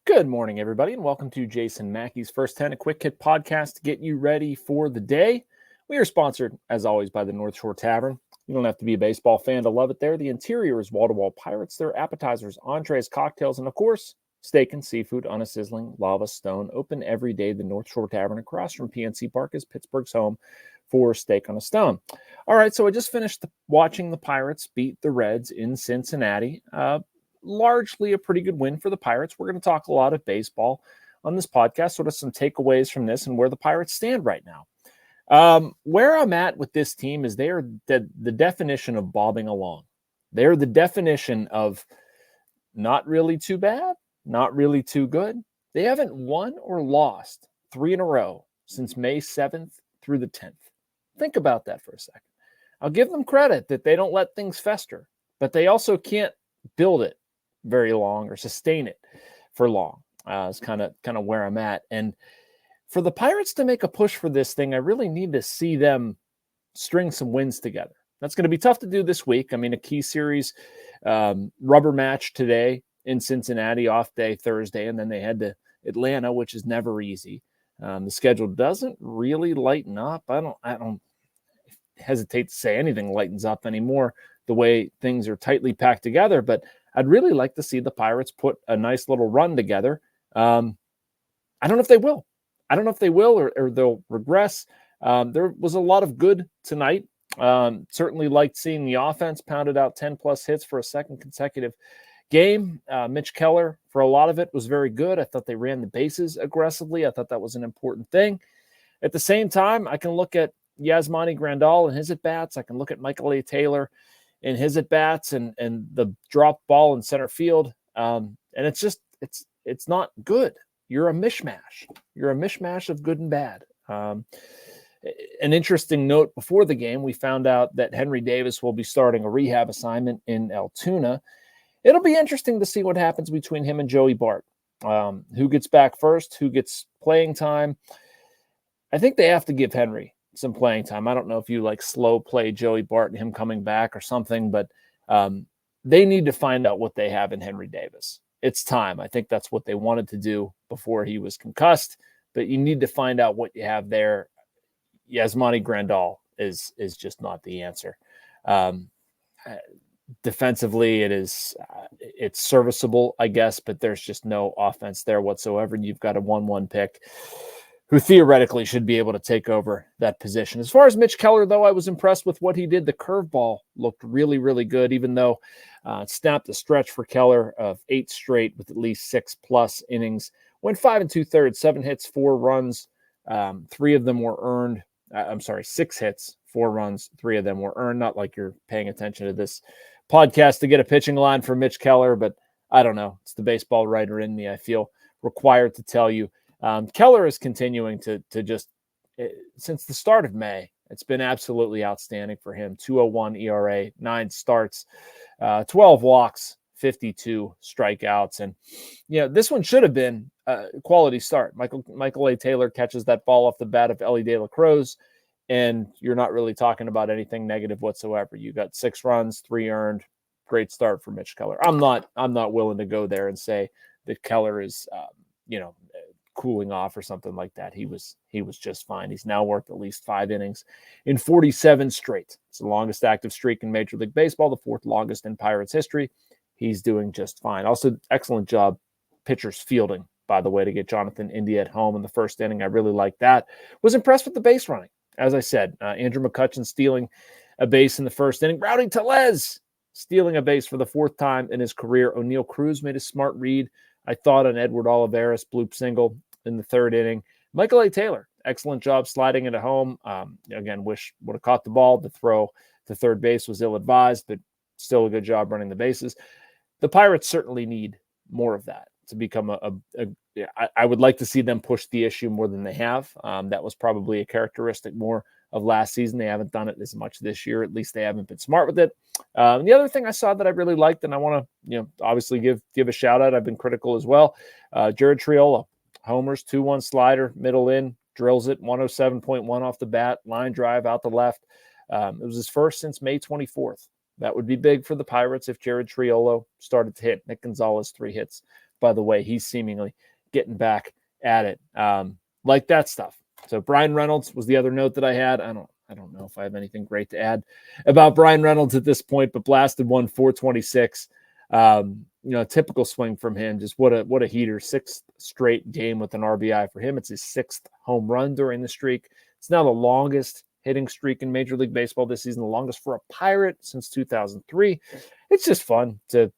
Good morning, everybody, and welcome to Jason Mackey's First 10, a quick hit podcast to get you ready for the day. We are sponsored, as always, by the North Shore Tavern. You don't have to be a baseball fan to love it there. The interior is wall-to-wall Pirates. Their appetizers, entrees, cocktails, and, of course, steak and seafood on a sizzling lava stone. Open every day. The North Shore Tavern across from PNC Park is Pittsburgh's home for steak on a stone. All right, so I just finished watching the Pirates beat the Reds in Cincinnati. Largely a pretty good win for the Pirates. We're going to talk a lot of baseball on this podcast, sort of some takeaways from this and where the Pirates stand right now. Where I'm at with this team is they are the definition of bobbing along. They're the definition of not really too bad, not really too good. They haven't won or lost 3 in a row since May 7th through the 10th. Think about that for a second. I'll give them credit that they don't let things fester, but they also can't build it very long or sustain it for long. It's kind of where I'm at. And for the Pirates to make a push for this thing, I really need to see them string some wins together. That's going to be tough to do this week. I mean, a key series rubber match today in Cincinnati, off day Thursday, and then they head to Atlanta, which is never easy. The schedule doesn't really lighten up. I don't hesitate to say anything lightens up anymore the way things are tightly packed together, but I'd really like to see the Pirates put a nice little run together. I don't know if they will. I don't know if they will or they'll regress. There was a lot of good tonight. Certainly liked seeing the offense pounded out 10-plus hits for a second consecutive game. Mitch Keller, for a lot of it, was very good. I thought they ran the bases aggressively. I thought that was an important thing. At the same time, I can look at Yasmani Grandal and his at-bats. I can look at Michael A. Taylor in his at-bats and the drop ball in center field. And it's not good. You're a mishmash. You're a mishmash of good and bad. An interesting note before the game, we found out that Henry Davis will be starting a rehab assignment in Altoona. It'll be interesting to see what happens between him and Joey Bart. Who gets back first, who gets playing time. I think they have to give Henry some playing time. I don't know if you slow play Joey Bart and him coming back or something, but they need to find out what they have in Henry Davis. It's time. I think that's what they wanted to do before he was concussed, but you need to find out what you have there. Yasmani Grandal is just not the answer. Defensively, it's serviceable, I guess, but there's just no offense there whatsoever. You've got a 1-1 pick who theoretically should be able to take over that position. As far as Mitch Keller, though, I was impressed with what he did. The curveball looked really, really good, even though it snapped a stretch for Keller of 8 straight with at least 6+ innings. Went 5 2/3, 7 hits, 4 runs. 3 of them were earned. 6 hits, 4 runs. 3 of them were earned. Not like you're paying attention to this podcast to get a pitching line for Mitch Keller, but I don't know. It's the baseball writer in me. I feel required to tell you. Keller is continuing to just, since the start of May, it's been absolutely outstanding for him. 2.01 ERA, 9 starts, 12 walks, 52 strikeouts. And, this one should have been a quality start. Michael A. Taylor catches that ball off the bat of Ellie De La Cruz, and you're not really talking about anything negative whatsoever. You got 6 runs, 3 earned. Great start for Mitch Keller. I'm not willing to go there and say that Keller is, cooling off or something like that. He was just fine. He's now worked at least 5 innings in 47 straight. It's the longest active streak in Major League Baseball, the 4th longest in Pirates history. He's doing just fine. Also, excellent job pitchers fielding, by the way, to get Jonathan India at home in the first inning. I really like that. Was impressed with the base running. As I said, Andrew McCutchen stealing a base in the first inning. Rowdy Tellez stealing a base for the 4th time in his career. O'Neill Cruz made a smart read, I thought, on Edward Olivares, bloop single in the 3rd inning. Michael A. Taylor, excellent job sliding it home. Again, wish would have caught the ball. The throw to third base was ill-advised, but still a good job running the bases. The Pirates certainly need more of that to become I would like to see them push the issue more than they have. That was probably a characteristic more of last season. They haven't done it as much this year. At least they haven't been smart with it. And the other thing I saw that I really liked, and I want to, obviously give a shout out. I've been critical as well. Jared Triolo, homers, 2-1 slider, middle in, drills it, 107.1 off the bat, line drive out the left. It was his first since May 24th. That would be big for the Pirates if Jared Triolo started to hit. Nick Gonzalez, 3 hits by the way he's seemingly getting back at it. Like that stuff. So Brian Reynolds was the other note that I had. I don't know if I have anything great to add about Brian Reynolds at this point, but blasted 426. Typical swing from him. Just what a heater. 6th straight game with an RBI for him. It's his 6th home run during the streak. It's now the longest hitting streak in Major League Baseball this season, the longest for a Pirate since 2003. It's just fun to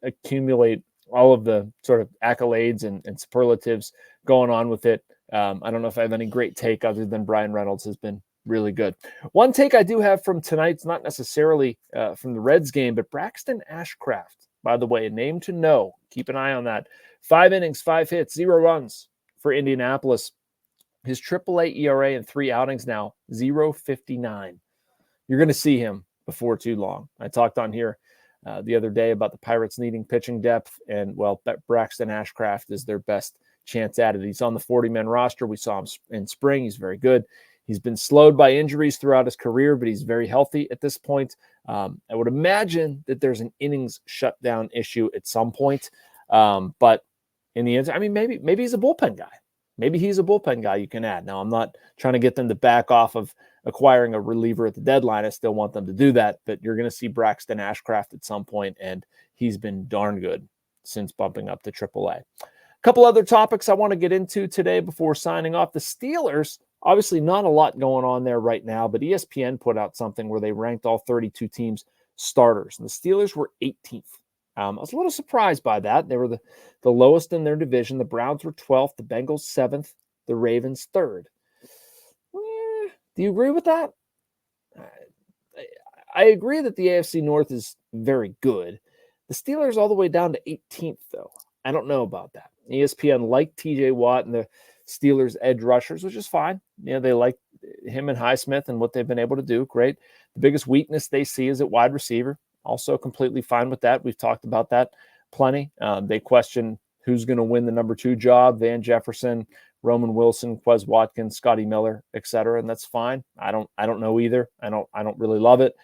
accumulate all of the sort of accolades and superlatives going on with it. I don't know if I have any great take other than Brian Reynolds has been really good. One take I do have from tonight's not necessarily from the Reds game, but Braxton Ashcraft, by the way, a name to know. Keep an eye on that. 5 innings, 5 hits, 0 runs for Indianapolis. His AAA ERA in 3 outings now, 0.59. You're going to see him before too long. I talked on here the other day about the Pirates needing pitching depth, and, well, Braxton Ashcraft is their best chance at it. He's on the 40-man roster. We saw him in spring. He's very good. He's been slowed by injuries throughout his career, but he's very healthy at this point. I would imagine that there's an innings shutdown issue at some point, but in the end, I mean, maybe he's a bullpen guy. Maybe he's a bullpen guy you can add. Now, I'm not trying to get them to back off of acquiring a reliever at the deadline. I still want them to do that, but you're going to see Braxton Ashcraft at some point, and he's been darn good since bumping up to AAA. A couple other topics I want to get into today before signing off. The Steelers, obviously not a lot going on there right now, but ESPN put out something where they ranked all 32 teams starters, and the Steelers were 18th. I was a little surprised by that. They were the lowest in their division. The Browns were 12th, the Bengals 7th, the Ravens 3rd. Do you agree with that? I agree that the AFC North is very good. The Steelers all the way down to 18th, though. I don't know about that. ESPN liked TJ Watt and the Steelers edge rushers, which is fine. They like him and Highsmith and what they've been able to do. Great. The biggest weakness they see is at wide receiver. Also completely fine with that. We've talked about that plenty. They question who's going to win the number 2 job, Van Jefferson, Roman Wilson, Quez Watkins, Scotty Miller, etc. And that's fine. I don't know either. I don't really love it.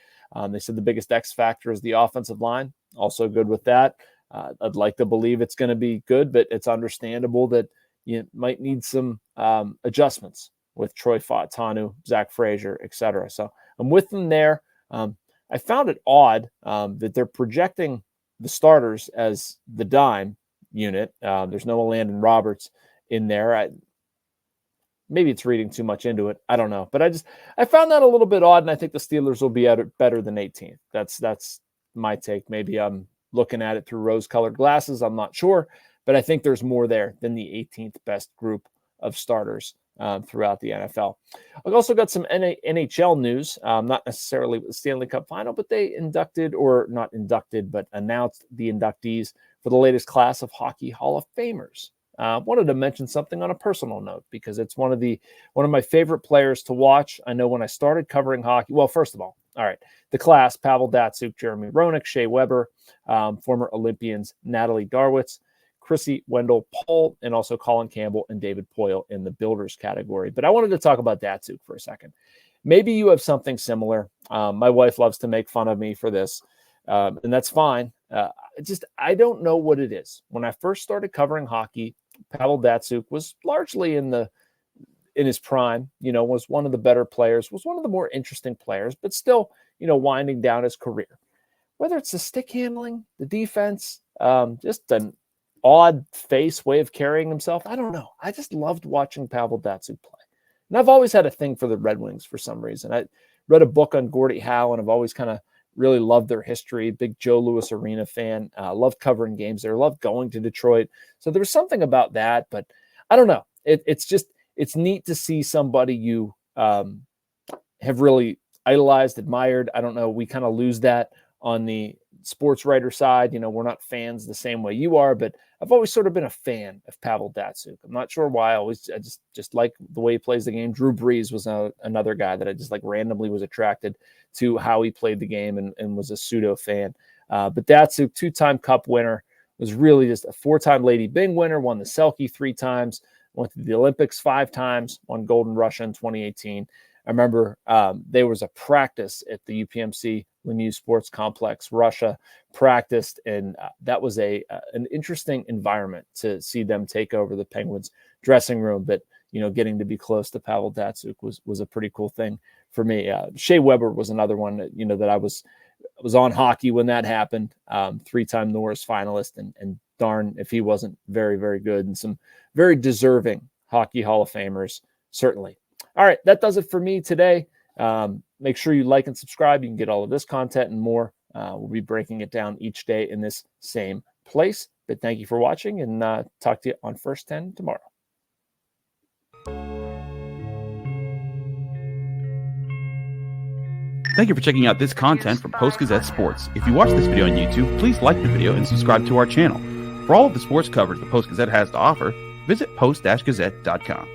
They said the biggest X factor is the offensive line. Also good with that. I'd like to believe it's going to be good, but it's understandable that you might need some adjustments with Troy Fautanu, Zach Frazier, etc. So I'm with them there. I found it odd that they're projecting the starters as the dime unit. There's no Landon Roberts in there. Maybe it's reading too much into it. I don't know. But I found that a little bit odd, and I think the Steelers will be at it better than 18th. That's my take. Maybe I'm looking at it through rose-colored glasses. I'm not sure. But I think there's more there than the 18th best group of starters throughout the NFL. I've also got some NHL news, not necessarily with the Stanley Cup final, but they announced the inductees for the latest class of Hockey Hall of Famers. Wanted to mention something on a personal note because it's one of my favorite players to watch. I know when I started covering hockey, well, first of all right, the class, Pavel Datsyuk, Jeremy Roenick, Shea Weber, former Olympians, Natalie Darwitz, Chrissy Wendell Pohl, and also Colin Campbell and David Poyle in the builders category. But I wanted to talk about Datsyuk for a second. Maybe you have something similar. My wife loves to make fun of me for this, and that's fine. I don't know what it is. When I first started covering hockey, Pavel Datsyuk was largely in his prime, was one of the better players, was one of the more interesting players, but still, winding down his career. Whether it's the stick handling, the defense, just an odd face way of carrying himself, I don't know. I just loved watching Pavel Datsyuk play. And I've always had a thing for the Red Wings for some reason. I read a book on Gordie Howe, and I've always kind of really loved their history. Big Joe Louis Arena fan. Loved covering games there. Loved going to Detroit. So there was something about that, but I don't know. It's neat to see somebody you have really idolized, admired. I don't know. We kind of lose that on the sports writer side. We're not fans the same way you are, but I've always sort of been a fan of Pavel Datsyuk. I'm not sure why. I just like the way he plays the game. Drew Brees was another guy that I just randomly was attracted to how he played the game and was a pseudo fan. But Datsyuk, 2-time Cup winner, was really just a 4-time Lady Byng winner, won the Selke 3 times, went to the Olympics 5 times, won Golden Russia in 2018. I remember there was a practice at the UPMC Lemieux Sports Complex, Russia, practiced, and that was an interesting environment to see them take over the Penguins dressing room. But getting to be close to Pavel Datsyuk was a pretty cool thing for me. Shea Weber was another one that I was on hockey when that happened. 3-time Norris finalist, and darn if he wasn't very, very good, and some very deserving Hockey Hall of Famers, certainly. All right, that does it for me today. Make sure you like and subscribe. You can get all of this content and more. We'll be breaking it down each day in this same place. But thank you for watching, and talk to you on First 10 tomorrow. Thank you for checking out this content from Post-Gazette Sports. If you watch this video on YouTube, please like the video and subscribe to our channel. For all of the sports coverage the Post-Gazette has to offer, visit post-gazette.com.